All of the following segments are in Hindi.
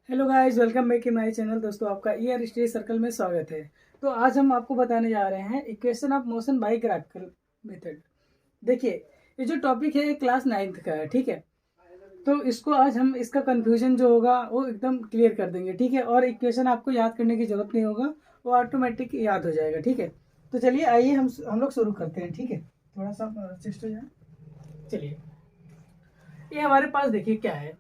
Hello guys, welcome back to my channel. दोस्तों, आपका ईयर स्टडी सर्कल में स्वागत है। तो आज हम आपको बताने जा रहे हैं equation of motion by graphical method. देखिए, ये जो टॉपिक है ये क्लास 9th का है, ठीक है। तो इसको आज हम इसका कंफ्यूजन जो होगा वो एकदम क्लियर कर देंगे, ठीक है। और इक्वेशन आपको याद करने की जरूरत नहीं होगा, वो ऑटोमेटिक याद हो जाएगा, ठीक है। तो चलिए, आइए हम लोग शुरू करते हैं, ठीक है। थोड़ा सा अडजस्ट हो जाए। चलिए, ये हमारे पास देखिए क्या है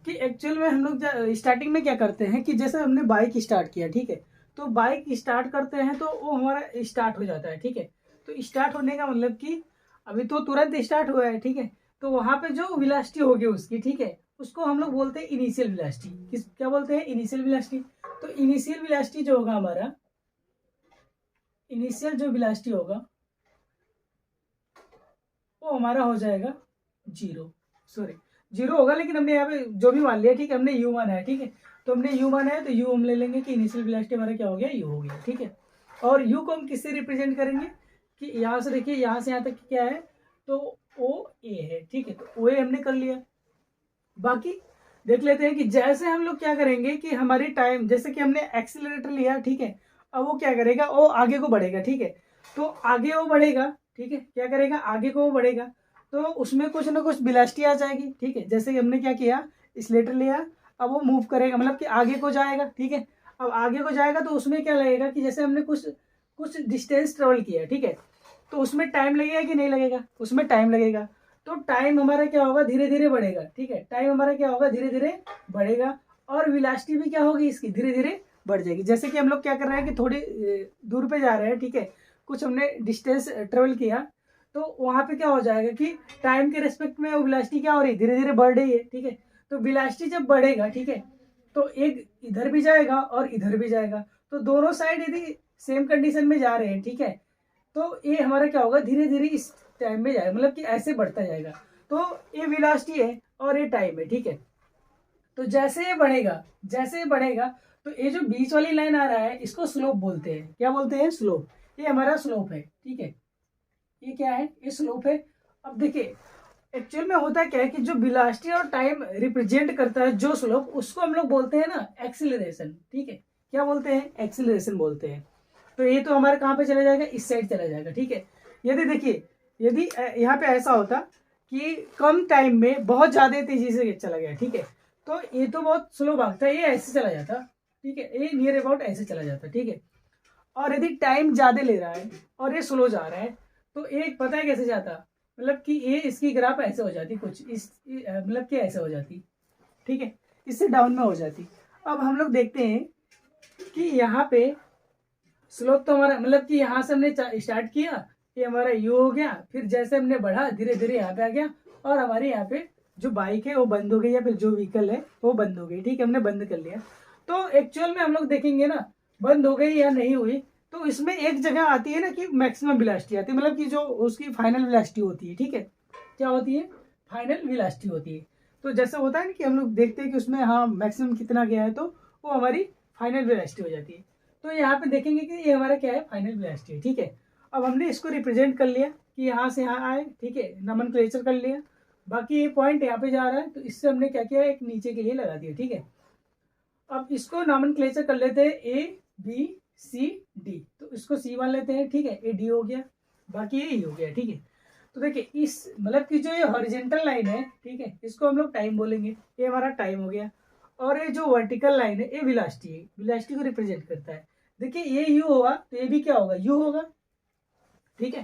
कि एक्चुअल में हम लोग स्टार्टिंग में क्या करते हैं कि जैसे हमने बाइक स्टार्ट किया, ठीक है। तो बाइक स्टार्ट करते हैं तो वो हमारा स्टार्ट हो जाता है, ठीक है। तो स्टार्ट होने का मतलब कि अभी तो तुरंत स्टार्ट हुआ है, ठीक है। तो वहां पे जो वेलोसिटी होगी उसकी, ठीक है, उसको हम लोग बोलते हैं इनिशियल वेलोसिटी। किस क्या बोलते हैं? Initial velocity. तो इनिशियल वेलोसिटी जो होगा हमारा, इनिशियल जो वेलोसिटी होगा वो हमारा हो जाएगा जीरो। सॉरी, जीरो होगा, लेकिन हमने यहाँ पे जो भी मान लिया, ठीक है, हमने यू माना है, ठीक है। तो हमने यू माना है तो यू हम ले लेंगे कि इनिशियल वेलोसिटी हमारा क्या हो गया, यू हो गया, ठीक है। और यू को हम किससे रिप्रेजेंट करेंगे कि यहाँ से देखिए, यहाँ से यहाँ तक क्या है, तो ओ ए है, ठीक है। तो ओ ए हमने कर लिया। बाकी देख लेते हैं कि जैसे हम लोग क्या करेंगे कि हमारी टाइम, जैसे कि हमने एक्सीलरेटर लिया, ठीक है। अब वो क्या करेगा, वो आगे को बढ़ेगा, ठीक है। तो आगे वो बढ़ेगा, ठीक है। क्या करेगा, आगे को वो बढ़ेगा। तो उसमें कुछ ना कुछ वेलोसिटी आ जाएगी, ठीक है। जैसे कि हमने क्या किया, एक्सीलरेटर लिया, अब वो मूव करेगा, मतलब कि आगे को जाएगा, ठीक है। अब आगे को जाएगा तो उसमें क्या लगेगा कि जैसे हमने कुछ कुछ डिस्टेंस ट्रेवल किया, ठीक है। तो उसमें टाइम लगेगा कि नहीं लगेगा? उसमें टाइम लगेगा। तो टाइम हमारा क्या होगा, धीरे धीरे बढ़ेगा, ठीक है। टाइम हमारा क्या होगा, धीरे धीरे बढ़ेगा। और वेलोसिटी भी क्या होगी इसकी, धीरे धीरे बढ़ जाएगी। जैसे कि हम लोग क्या कर रहे हैं कि थोड़ी दूर पे जा रहे हैं, ठीक है। कुछ हमने डिस्टेंस ट्रेवल किया, तो वहां पे क्या हो जाएगा कि टाइम के रेस्पेक्ट में वेलोसिटी क्या हो रही है, धीरे धीरे बढ़ रही है, ठीक है। तो वेलोसिटी जब बढ़ेगा, ठीक है, तो एक इधर भी जाएगा और इधर भी जाएगा। तो दोनों साइड यदि सेम कंडीशन में जा रहे हैं, ठीक है, तो ये हमारा क्या होगा, धीरे धीरे इस टाइम में जाएगा, मतलब कि ऐसे बढ़ता जाएगा। तो ये वेलोसिटी है और ये टाइम है, ठीक है। तो जैसे ये बढ़ेगा, जैसे ये बढ़ेगा, तो ये जो बीच वाली लाइन आ रहा है इसको स्लोप बोलते हैं। क्या बोलते हैं? स्लोप। ये हमारा स्लोप है, ठीक है। ये क्या है? ये स्लोप है। अब देखिए, एक्चुअल में होता है क्या है कि जो वेलोसिटी और टाइम रिप्रेजेंट करता है जो स्लोप, उसको हम लोग बोलते हैं ना एक्सीलरेशन, ठीक है। क्या बोलते हैं? एक्सीलरेशन बोलते हैं। तो ये तो हमारे कहाँ पे चला जाएगा, इस साइड चला जाएगा, ठीक है। यदि देखिए, यदि यहाँ पे ऐसा होता कि कम टाइम में बहुत ज्यादा तेजी से चला गया, ठीक है, तो ये तो बहुत स्लो भागता है, ये ऐसे चला जाता, ठीक है। ये नियर अबाउट ऐसे चला जाता, ठीक है। और यदि टाइम ज्यादा ले रहा है और ये स्लो जा रहा है, तो एक पता है कैसे जाता, मतलब कि ये इसकी ग्राफ ऐसे हो जाती, कुछ इस मतलब कि ऐसे हो जाती, ठीक है। इससे डाउन में हो जाती। अब हम लोग देखते हैं कि यहाँ पे स्लोप तो हमारा, मतलब कि यहाँ से हमने स्टार्ट किया, ये हमारा यू हो गया, फिर जैसे हमने बढ़ा धीरे धीरे यहाँ पे आ गया, और हमारे यहाँ पे जो बाइक है वो बंद हो गई, या फिर जो व्हीकल है वो बंद हो गई, ठीक है, हमने बंद कर लिया। तो एक्चुअल में हम लोग देखेंगे ना, बंद हो गई या नहीं हुई, तो इसमें एक जगह आती है ना कि मैक्सिमम वेलोसिटी आती है, मतलब कि जो उसकी फाइनल वेलोसिटी होती है, ठीक है। क्या होती है? फाइनल वेलोसिटी होती है। तो जैसे होता है ना कि हम लोग देखते हैं कि उसमें हाँ मैक्सिमम कितना गया है, तो वो हमारी फाइनल वेलोसिटी हो जाती है। तो यहाँ पे देखेंगे कि ये हमारा क्या है, फाइनल वेलोसिटी है, ठीक है। अब हमने इसको रिप्रेजेंट कर लिया कि यहाँ से यहाँ आए, ठीक है, नोमेनक्लेचर कर लिया। बाकी ये पॉइंट यहाँ पे जा रहा है, तो इससे हमने क्या किया, एक नीचे के लिए लगा दिया, ठीक है। अब इसको नोमेनक्लेचर कर लेते हैं, ए बी सी डी। तो इसको सी मान लेते हैं, ठीक है, ए डी हो गया, बाकी ये ई हो गया, ठीक है। तो देखिए, इस मतलब कि जो ये हॉरिजेंटल लाइन है, ठीक है, इसको हम लोग टाइम बोलेंगे, ये हमारा टाइम हो गया। और ये जो वर्टिकल लाइन है ये वेलोसिटी है, वेलोसिटी को रिप्रेजेंट करता है। देखिए, ये यू होगा तो ये भी क्या होगा, यू होगा, ठीक है।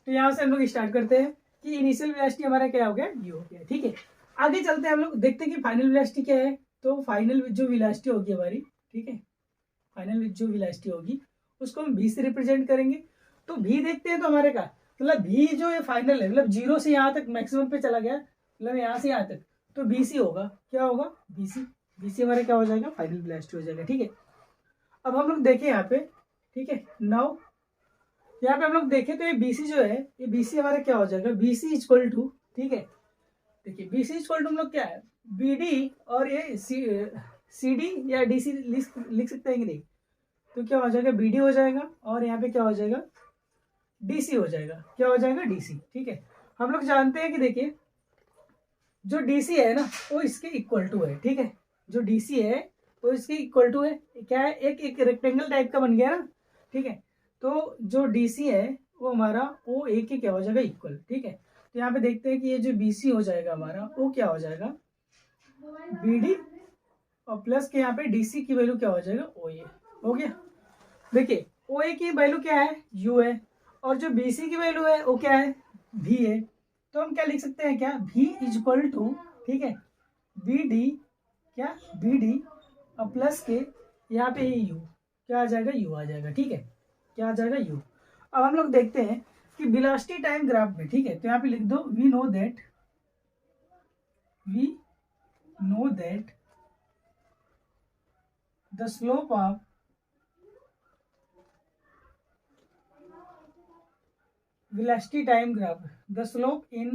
तो यहाँ से हम लोग स्टार्ट करते हैं कि इनिशियल वेलोसिटी हमारा क्या हो गया, यू हो गया, ठीक है। आगे चलते हैं, हम लोग देखते हैं कि फाइनल वेलोसिटी क्या है। तो फाइनल जो वेलोसिटी होगी हमारी, ठीक है, फाइनल जो वेलोसिटी होगी उसको हम v से रिप्रेजेंट करेंगे। तो v देखते हैं तो हमारे का मतलब v जो है फाइनल है, मतलब जीरो से यहाँ तक मैक्सिमम पे चला गया, मतलब यहाँ से यहाँ तक, तो bc होगा। क्या होगा? bc। bc हमारा क्या हो जाएगा, फाइनल वेलोसिटी हो जाएगा, ठीक है। अब हम लोग देखें यहाँ पे, ठीक है, नाउ यहाँ पे हम लोग देखें तो ये bc जो है, ये bc हमारा क्या हो जाएगा, bc इक्वल टू, ठीक है, देखिए bc इक्वल टू हम लोग क्या है, bd, और ये cd या dc लिख सकते हैं कि नहीं? तो क्या हो जाएगा, बीडी हो जाएगा, और यहाँ पे क्या हो जाएगा, डीसी हो जाएगा। क्या हो जाएगा, डीसी, ठीक है। हम लोग जानते हैं कि देखिए, जो डीसी है ना वो इसके इक्वल टू है, ठीक है। जो डीसी है तो इसकी इक्वल टू है क्या है, एक रेक्टेंगल टाइप का बन गया ना, ठीक है। तो जो डी सी है वो हमारा ओ ए के क्या हो जाएगा, इक्वल, ठीक है। तो यहाँ पे देखते हैं कि ये जो बी सी हो जाएगा हमारा, वो क्या हो जाएगा, बी डी, और प्लस के यहाँ पे डी सी की वैल्यू क्या हो जाएगा, ओ ए। हो गया। देखिए ओ ए की वैल्यू क्या है, यू है, और जो बी सी की वैल्यू है वो क्या है, भी है। तो हम क्या लिख सकते हैं, क्या भी इज इक्वल टू, ठीक है, बी डी, क्या बी डी और प्लस के यहाँ पे यू क्या आ जाएगा, यू आ जाएगा, ठीक है। क्या आ जाएगा, यू। अब हम लोग देखते हैं कि वेलोसिटी टाइम ग्राफ में, ठीक है, तो यहाँ पे लिख दो we know that the slope of velocity time graph, the slope in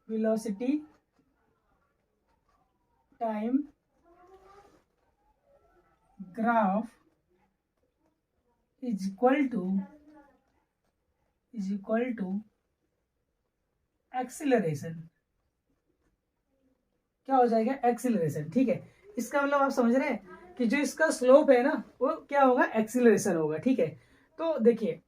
velocity time graph is equal to acceleration। क्या हो जाएगा, एक्सीलरेशन, ठीक है। इसका मतलब आप समझ रहे हैं कि जो इसका स्लोप है ना वो क्या होगा, एक्सीलरेशन होगा, ठीक है। तो देखिए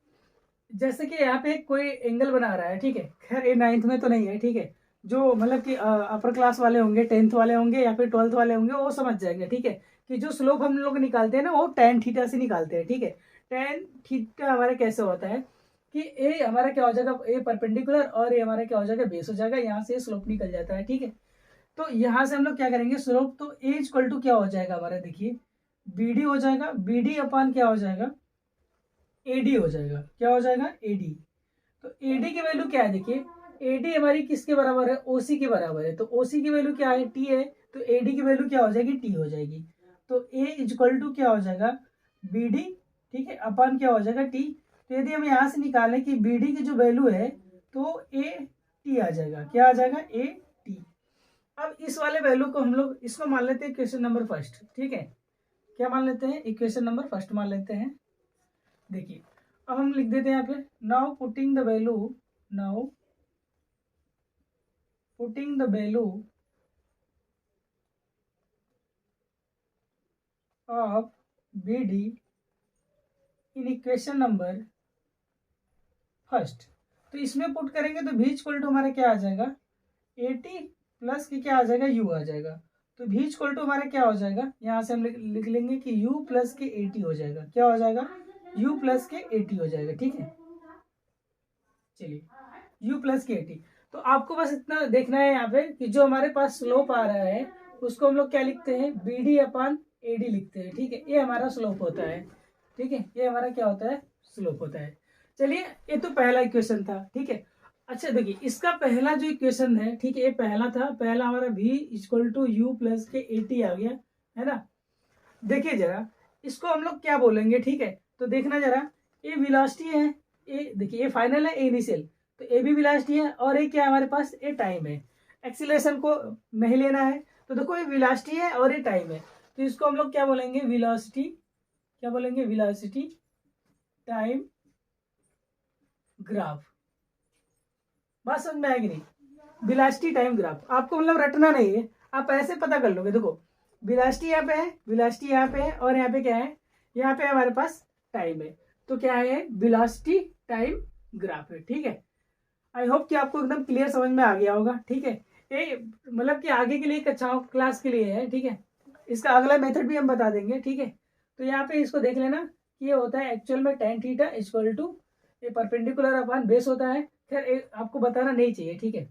जैसे कि यहाँ पे कोई एंगल बना रहा है, ठीक है, खैर ये 9th में तो नहीं है, ठीक है। जो मतलब कि अपर क्लास वाले होंगे, 10th वाले होंगे या फिर 12th वाले होंगे, वो समझ जाएंगे, ठीक है, कि जो स्लोप हम लोग निकालते हैं ना वो tan थीटा से निकालते हैं, ठीक है। tan थीटा हमारा कैसे होता है कि ए हमारा क्या हो जाएगा, ए परपेंडिकुलर और ये हमारा क्या हो जाएगा, बेस हो जाएगा, यहाँ से स्लोप निकल जाता है, ठीक है। तो यहाँ से हम लोग क्या करेंगे, स्लोप तो ए इक्वल टू क्या हो जाएगा हमारा, देखिए बी डी हो जाएगा, बी डी अपान क्या हो जाएगा, एडी हो जाएगा। क्या हो जाएगा, एडी। तो एडी की वैल्यू क्या है, देखिए एडी हमारी किसके बराबर है, ओसी के बराबर है। तो ओसी की वैल्यू क्या है, टी है। तो एडी की वैल्यू क्या हो जाएगी, टी हो जाएगी। तो ए इक्वल टू क्या हो जाएगा, बी डी, ठीक है, अपन क्या हो जाएगा, टी। तो यदि हम यहाँ से निकालें कि बी डी की जो वैल्यू है तो ए टी आ जाएगा। क्या आ जाएगा, ए टी। अब इस वाले वैल्यू को हम लोग इसको मान लेते हैं इक्वेशन नंबर फर्स्ट, ठीक है। क्या मान लेते हैं, इक्वेशन नंबर फर्स्ट मान लेते हैं। देखिए अब हम लिख देते हैं यहाँ पे, now putting the value of B D in equation number first. तो इसमें पुट करेंगे तो भी इक्वल टू हमारा क्या आ जाएगा, ए टी प्लस की क्या आ जाएगा, यू आ जाएगा। तो भी इक्वल टू हमारा क्या हो जाएगा, यहाँ से हम लिख लेंगे कि यू प्लस के ए टी हो जाएगा। क्या हो जाएगा, यू प्लस के ए टी हो जाएगा, ठीक है। चलिए u प्लस के टी। तो आपको बस इतना देखना है यहाँ पे कि जो हमारे पास स्लोप आ रहा है उसको हम लोग क्या लिखते हैं, B D upon A D लिखते हैं, ठीक है। ये हमारा स्लोप होता है, ठीक है, ये हमारा क्या होता है, स्लोप होता है। चलिए ये तो पहला इक्वेशन था, ठीक है। अच्छा देखिए इसका पहला जो इक्वेशन है, ठीक है, ये पहला था, पहला हमारा v equal to U plus के ए टी आ गया, है ना। देखिए जरा इसको हम लोग क्या बोलेंगे, ठीक है। तो देखना जरा, ये वेलोसिटी है, ये देखिए ये फाइनल है, ए इनिशियल। तो ए भी वेलोसिटी है और ये क्या है हमारे पास, ये टाइम है। एक्सीलरेशन को नहीं लेना है, तो देखो ये वेलोसिटी है और ये टाइम है। तो इसको हम लोग क्या बोलेंगे, वेलोसिटी, क्या बोलेंगे, वेलोसिटी टाइम ग्राफ। बात समझ में आएगी नहीं, वेलोसिटी टाइम ग्राफ आपको मतलब रटना नहीं है, आप ऐसे पता कर लोगे। देखो वेलोसिटी यहाँ पे है, वेलोसिटी यहाँ पे है, और यहाँ पे क्या है, यहाँ पे हमारे पास टाइम है। तो क्या है, वेलोसिटी टाइम ग्राफ है, ठीक है। आई होप कि आपको एकदम क्लियर समझ में आ गया होगा, ठीक है। ये मतलब कि आगे के लिए कक्षाओं क्लास के लिए है, ठीक है। इसका अगला मेथड भी हम बता देंगे, ठीक है। तो यहाँ पे इसको देख लेना कि ये होता है एक्चुअल में tan थीटा इक्वल टू ये परपेंडिकुलर अपान बेस होता है। खैर आपको बताना नहीं चाहिए, ठीक है।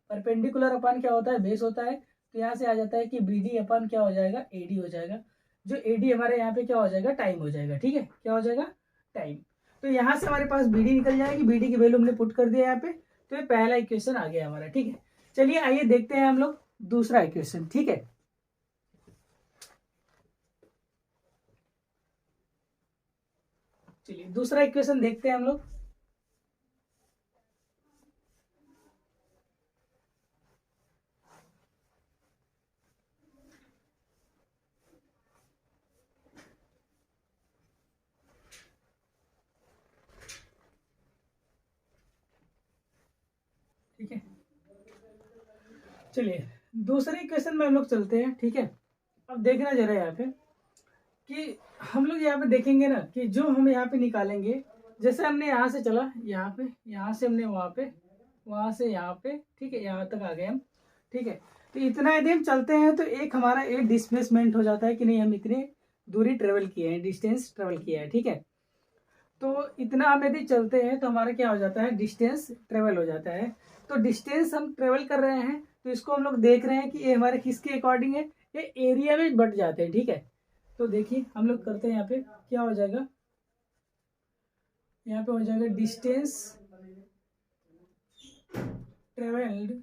परपेंडिकुलर अपान क्या होता है, बेस होता है। तो यहाँ से आ जाता है कि बी डी अपान क्या हो जाएगा, ए डी हो जाएगा। जो ए डी हमारे यहाँ पे क्या हो जाएगा, टाइम हो जाएगा, ठीक है। क्या हो जाएगा, टाइम। तो यहाँ से हमारे पास बी डी निकल जाएगी, बी डी की वैल्यू हमने पुट कर दिया यहाँ पे। तो ये पहला इक्वेशन आ गया हमारा, ठीक है। चलिए आइए देखते हैं हम लोग दूसरा इक्वेशन, ठीक है। चलिए दूसरा इक्वेशन देखते हैं हम लोग। ठीक है, चलिए दूसरे इक्वेशन में हम लोग चलते हैं, ठीक है। अब देखना जरा यहाँ पे कि हम लोग यहाँ पे देखेंगे ना कि जो हम यहाँ पे निकालेंगे, जैसे हमने यहाँ से चला यहाँ पे, यहाँ से हमने वहाँ पे, वहाँ से यहाँ पे, ठीक है, यहाँ तक आ गए हम, ठीक है। तो इतना यदि हम चलते हैं तो एक हमारा एक डिस्प्लेसमेंट हो जाता है कि नहीं हम इतनी दूरी ट्रेवल किए हैं, डिस्टेंस ट्रेवल किया है, ठीक है। तो इतना हम यदि चलते हैं तो हमारा क्या हो जाता है, डिस्टेंस ट्रेवल हो जाता है। तो डिस्टेंस हम ट्रेवल कर रहे हैं तो इसको हम लोग देख रहे हैं कि ये हमारे किसके अकॉर्डिंग है, ये एरिया में बढ़ जाते हैं, ठीक है। तो देखिए हम लोग करते हैं यहाँ पे क्या हो जाएगा, यहाँ पे हो जाएगा distance travelled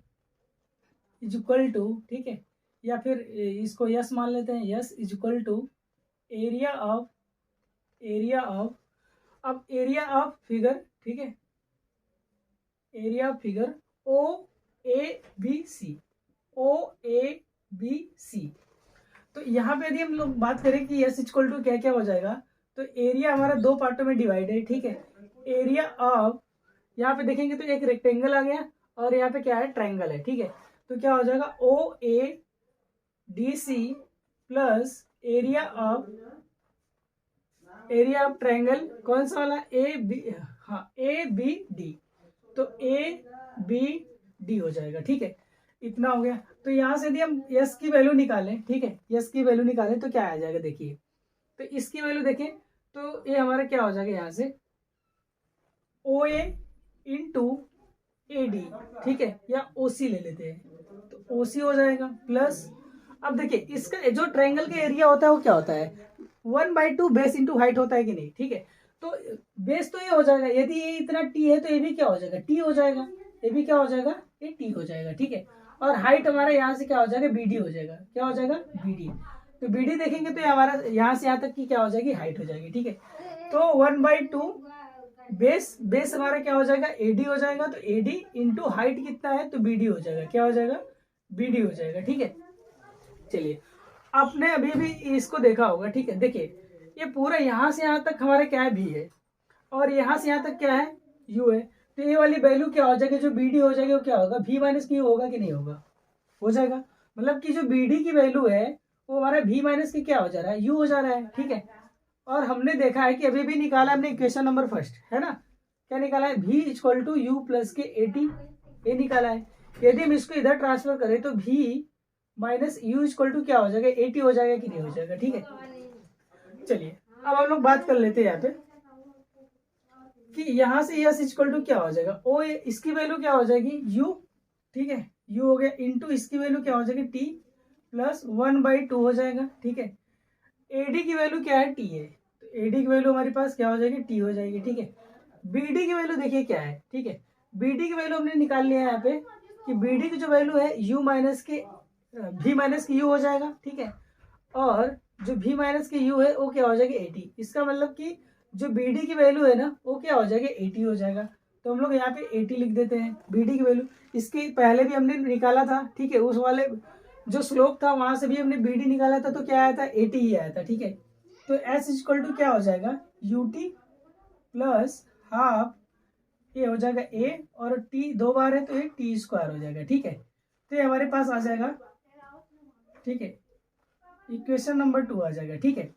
is equal to, ठीक है, या फिर इसको यस मान लेते हैं, S is equal to area of, अब एरिया ऑफ फिगर, ठीक है, area of figure O A B C, O A B C. तो यहाँ पे यदि हम लोग बात करें कि यस इक्वल टू क्या क्या हो जाएगा, तो एरिया हमारा दो पार्टों में डिवाइड है, ठीक है। एरिया ऑफ, यहाँ पे देखेंगे तो एक रेक्टेंगल आ गया और यहाँ पे क्या है, ट्रायंगल है, ठीक है। तो क्या हो जाएगा, O A D C plus area of triangle कौन सा वाला, ए बी, हाँ ए बी डी, तो ए बी डी हो जाएगा, ठीक है। इतना हो गया। तो यहाँ से यदि हम यस की वैल्यू निकालें, ठीक है, यस की वैल्यू निकालें तो क्या आ जाएगा, देखिए। तो इसकी वैल्यू देखें तो ये हमारा क्या हो जाएगा, यहाँ से ओ ए इंटू ए डी, ठीक है, या ओ सी ले लेते हैं, तो ओ सी हो जाएगा प्लस, अब देखिए इसका जो ट्रायंगल का एरिया होता है वो क्या होता है, 1/2 बेस इंटू हाइट होता है कि नहीं, ठीक है। तो बेस तो ये हो जाएगा, यदि ये इतना टी है तो ये भी क्या हो जाएगा, टी हो जाएगा, ये भी क्या हो जाएगा, ये टी हो जाएगा, ठीक है। और हाइट हमारा यहाँ से क्या हो जाएगा, बी डी हो जाएगा, क्या हो जाएगा, बी डी। तो बी डी देखेंगे तो ये हमारा यहाँ से यहाँ तक की क्या हो जाएगी, हाइट हो जाएगी, ठीक है। तो 1/2 बेस हमारा क्या हो जाएगा, एडी हो जाएगा, तो एडी इंटू हाइट कितना है, तो बीडी हो जाएगा, क्या हो जाएगा, बीडी हो जाएगा, ठीक है। चलिए आपने अभी भी इसको देखा होगा, ठीक है। देखिए ये पूरा यहाँ से यहाँ तक हमारा क्या है, भी है, और यहाँ से यहाँ तक क्या है, यू है। तो ये वाली वैल्यू क्या हो जाएगी, जो बी डी हो जाएगी वो क्या होगा, भी माइनस की होगा कि नहीं होगा, हो जाएगा। मतलब कि जो बी डी की वैल्यू है वो हमारा भी माइनस की क्या हो जा रहा है, यू हो जा रहा है, ठीक है। और हमने देखा है कि अभी भी निकाला हमने इक्वेशन नंबर फर्स्ट, है ना, क्या निकाला है, भी इक्वल टू यू प्लस के ए टी, ये निकाला है। यदि हम इसको इधर ट्रांसफर करें तो भी माइनस यू इक्वल टू क्या हो जाएगा, 80 हो जाएगा कि नहीं हो जाएगा, ठीक है। चलिए अब हम लोग बात कर लेते हैं यहाँ पे कि यहाँ से यस इक्वल टू क्या हो जाएगा, ओ इसकी वैल्यू क्या हो जाएगी, यू, ठीक है, यू हो गया, इंटू इसकी वैल्यू क्या हो जाएगी, टी प्लस 1/2 हो जाएगा, ठीक है। एडी की वैल्यू क्या है, टी है, तो एडी की वैल्यू हमारे पास क्या हो जाएगी, टी हो जाएगी, ठीक है। बीडी की वैल्यू देखिए क्या है, ठीक है, बीडी की वैल्यू हमने निकाल लिया है यहाँ पे कि बीडी की जो वैल्यू है यू माइनस के भी माइनस के यू हो जाएगा, ठीक है। और जो भी माइनस के यू है वो क्या हो जाएगा, 80। इसका मतलब कि जो बीडी की वैल्यू है ना वो क्या हो जाएगा, 80 हो जाएगा। तो हम लोग यहाँ पे 80 लिख देते हैं बीडी की वैल्यू। इसके पहले भी हमने निकाला था, ठीक है, उस वाले जो स्लोप था वहां से भी हमने बीडी निकाला था, तो क्या आया था, 80 ही आया था, ठीक है। तो एस इक्वल टू क्या हो जाएगा, यू टी प्लस हाफ, ये हो जाएगा ए, और टी दो बार है तो ये टी स्क्वायर हो जाएगा, ठीक है। तो ये हमारे पास आ जाएगा, ठीक है, इक्वेशन नंबर 2 आ जाएगा, ठीक है।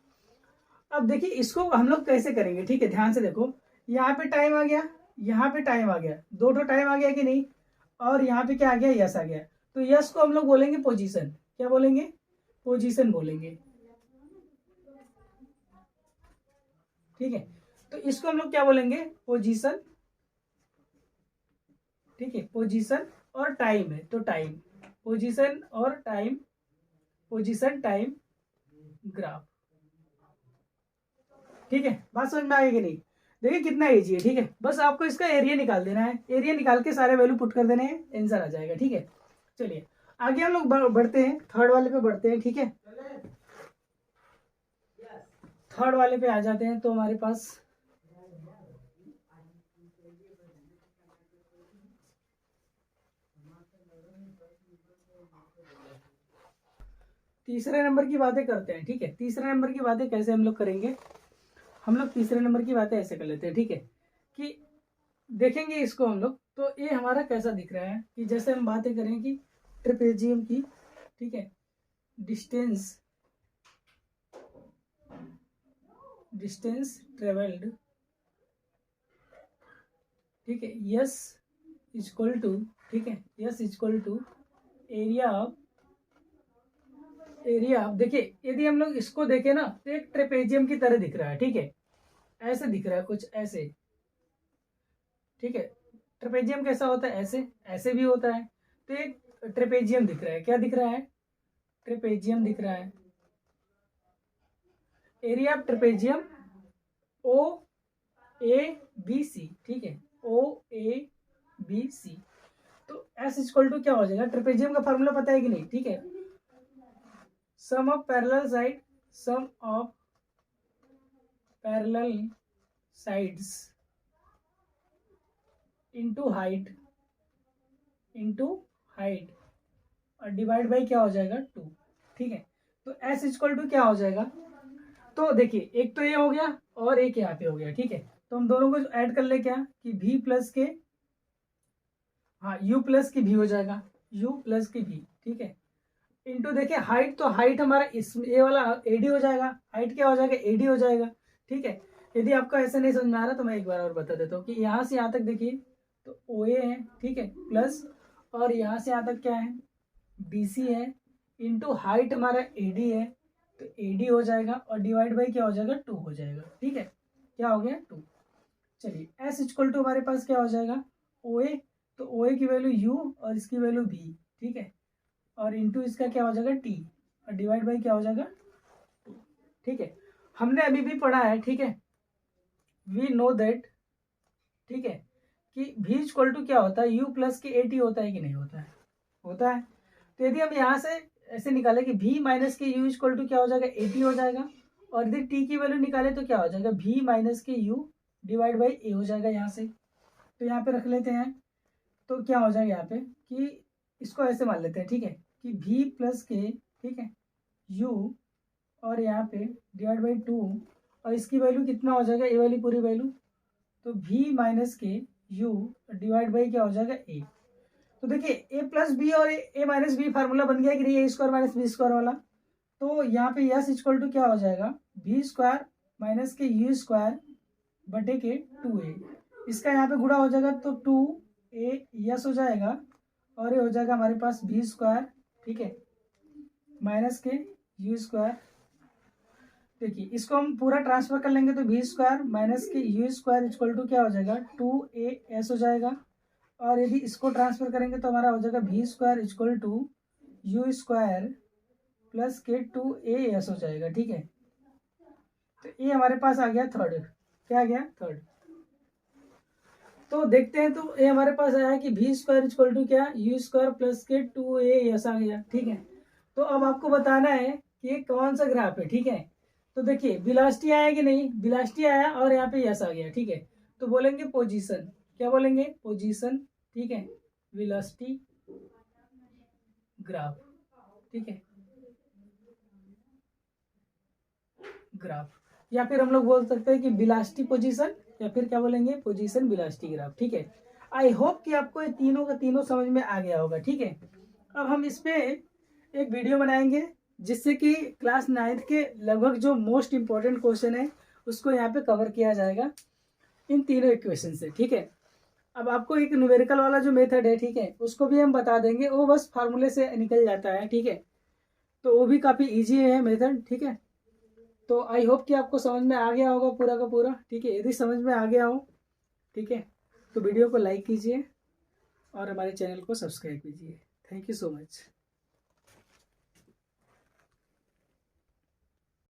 अब देखिए इसको हम लोग कैसे करेंगे, ठीक है, ध्यान से देखो, यहाँ पे टाइम आ गया, यहाँ पे टाइम आ गया, दो टाइम आ गया कि नहीं, और यहाँ पे क्या आ गया, यस आ गया। तो यस को हम लोग बोलेंगे पोजीशन, क्या बोलेंगे, पोजीशन बोलेंगे, ठीक है। तो इसको हम लोग क्या बोलेंगे, पोजीशन, ठीक है, पोजीशन और टाइम है तो टाइम, पोजीशन और टाइम, पोजीशन टाइम ग्राफ, ठीक है। बात समझ में आएगी नहीं, देखिए कितना इजी है, ठीक है। बस आपको इसका एरिया निकाल देना है, एरिया निकाल के सारे वैल्यू पुट कर देने हैं, आंसर आ जाएगा, ठीक है। चलिए आगे हम लोग बढ़ते हैं, थर्ड वाले पे बढ़ते हैं, ठीक है। थर्ड वाले पे आ जाते हैं तो हमारे पास तीसरे नंबर की बातें करते हैं, ठीक है। तीसरे नंबर की बातें कैसे हम लोग करेंगे, हम लोग तीसरे नंबर की बातें ऐसे कर लेते हैं, ठीक है, कि देखेंगे इसको हम लोग तो ये हमारा कैसा दिख रहा है, कि जैसे हम बातें करें कि ट्रेपेजियम की, ठीक है, डिस्टेंस डिस्टेंस ट्रेवल्ड, ठीक है, यस इक्वल टू, ठीक है, S equal to area of, देखिए यदि हम लोग इसको देखें ना तो एक ट्रेपेजियम की तरह दिख रहा है, ठीक है, ऐसे दिख रहा है कुछ ऐसे, ठीक है। ट्रेपेजियम कैसा होता है, ऐसे, ऐसे भी होता है। तो एक ट्रेपेजियम दिख रहा है, क्या दिख रहा है, ट्रेपेजियम दिख रहा है। Area of trapezium O A B C, ठीक है, ओ ए बी सी। तो एस इक्वल टू क्या हो जाएगा, ट्रेपेजियम का फॉर्मूला पता है कि नहीं, ठीक है, sum of parallel side, sum of parallel sides into height, और डिवाइड बाई क्या हो जाएगा 2, ठीक है। तो एस इक्वल टू क्या हो जाएगा, तो देखिए एक तो ये हो गया और एक यहाँ पे हो गया, ठीक है। तो हम दोनों को ऐड कर ले क्या कि v प्लस के, हाँ u प्लस की v हो जाएगा, u प्लस की v, ठीक है, इंटू देखिए हाइट, तो हाइट हमारा इस ये वाला एडी हो जाएगा, हाइट क्या हो जाएगा, एडी हो जाएगा, ठीक है। यदि आपको ऐसे नहीं समझ में आ रहा तो मैं एक बार और बता देता हूँ कि यहाँ से यहाँ तक देखिए तो ओ ए है, ठीक है, प्लस और यहाँ से यहाँ तक क्या है, बी सी है, इंटू हाइट हमारा एडी है, तो एडी हो जाएगा और डिवाइड बाई क्या हो जाएगा 2 हो जाएगा, ठीक है, क्या हो गया 2। चलिए एस इक्वल टू हमारे पास क्या हो जाएगा, ओ ए, तो ओ ए की वैल्यू यू और इसकी वैल्यू बी, ठीक है, और इंटू इसका क्या हो जाएगा टी, और डिवाइड बाई क्या हो जाएगा 2, ठीक है। हमने अभी भी पढ़ा है, ठीक है, वी नो दैट, ठीक है, कि v इक्वल टू क्या होता है, u प्लस के ए टी होता है कि नहीं होता है, होता है। तो यदि हम यहाँ से ऐसे निकाले कि v माइनस के u इक्वल टू क्या हो जाएगा, ए टी हो जाएगा, और यदि t की वैल्यू निकाले तो क्या हो जाएगा, v माइनस के u डिवाइड बाई ए हो जाएगा यहाँ से। तो यहाँ पे रख लेते हैं, तो क्या हो जाएगा यहाँ पे कि इसको ऐसे मान लेते हैं, ठीक है, कि v प्लस के, ठीक है, u और यहाँ पे डिवाइड बाई 2, और इसकी वैल्यू कितना हो जाएगा, ए वाली पूरी वैल्यू, तो v माइनस के u डिवाइड बाई क्या हो जाएगा a। तो देखिए a प्लस बी और a माइनस बी फार्मूला बन गया कि नहीं, ए स्क्वायर माइनस बी स्क्वायर वाला। तो यहाँ पे यस इक्वल टू क्या हो जाएगा, बी स्क्वायर माइनस के यू स्क्वायर बटे के 2a, इसका यहाँ पे गुणा हो जाएगा तो 2a यस हो जाएगा, और ये हो जाएगा हमारे पास बी स्क्वायर, ठीक है, माइनस के यू स्क्वायर। देखिए इसको हम पूरा ट्रांसफर कर लेंगे तो बी स्क्वायर माइनस के यू स्क्वायर इक्वल टू क्या हो जाएगा 2as हो जाएगा, और यदि इसको ट्रांसफर करेंगे तो हमारा हो जाएगा B square equal to U square plus के 2as हो जाएगा, ठीक है। तो ये हमारे पास आ गया थर्ड, क्या आ गया थर्ड। तो देखते हैं, तो ये हमारे पास आया कि बी स्क्वायर इक्वल टू क्या, यू स्क्वायर प्लस के 2as आ गया, ठीक है। तो अब आपको बताना है कि ये कौन सा ग्राफ है, ठीक है। तो देखिए वेलोसिटी आया कि नहीं, वेलोसिटी आया और यहाँ पे यस आ गया, ठीक है। तो बोलेंगे पोजीशन, क्या बोलेंगे, पोजीशन, ठीक है, वेलोसिटी ग्राफ, ठीक है, ग्राफ, या फिर हम लोग बोल सकते हैं कि वेलोसिटी पोजीशन, या फिर क्या बोलेंगे, पोजीशन वेलोसिटी ग्राफ, ठीक है। आई होप कि आपको ये तीनों का तीनों समझ में आ गया होगा, ठीक है। अब हम इस पे एक वीडियो बनाएंगे जिससे कि क्लास 9th के लगभग जो मोस्ट इंपॉर्टेंट क्वेश्चन है उसको यहाँ पे कवर किया जाएगा इन तीनों इक्वेशन से, ठीक है। अब आपको एक न्यूमेरिकल वाला जो मेथड है, ठीक है, उसको भी हम बता देंगे, वो बस फार्मूले से निकल जाता है, ठीक है। तो वो भी काफ़ी ईजी है मेथड, ठीक है। तो आई होप कि आपको समझ में आ गया होगा पूरा का पूरा, ठीक है। यदि समझ में आ गया हो, ठीक है, तो वीडियो को लाइक कीजिए और हमारे चैनल को सब्सक्राइब कीजिए। Thank you so much.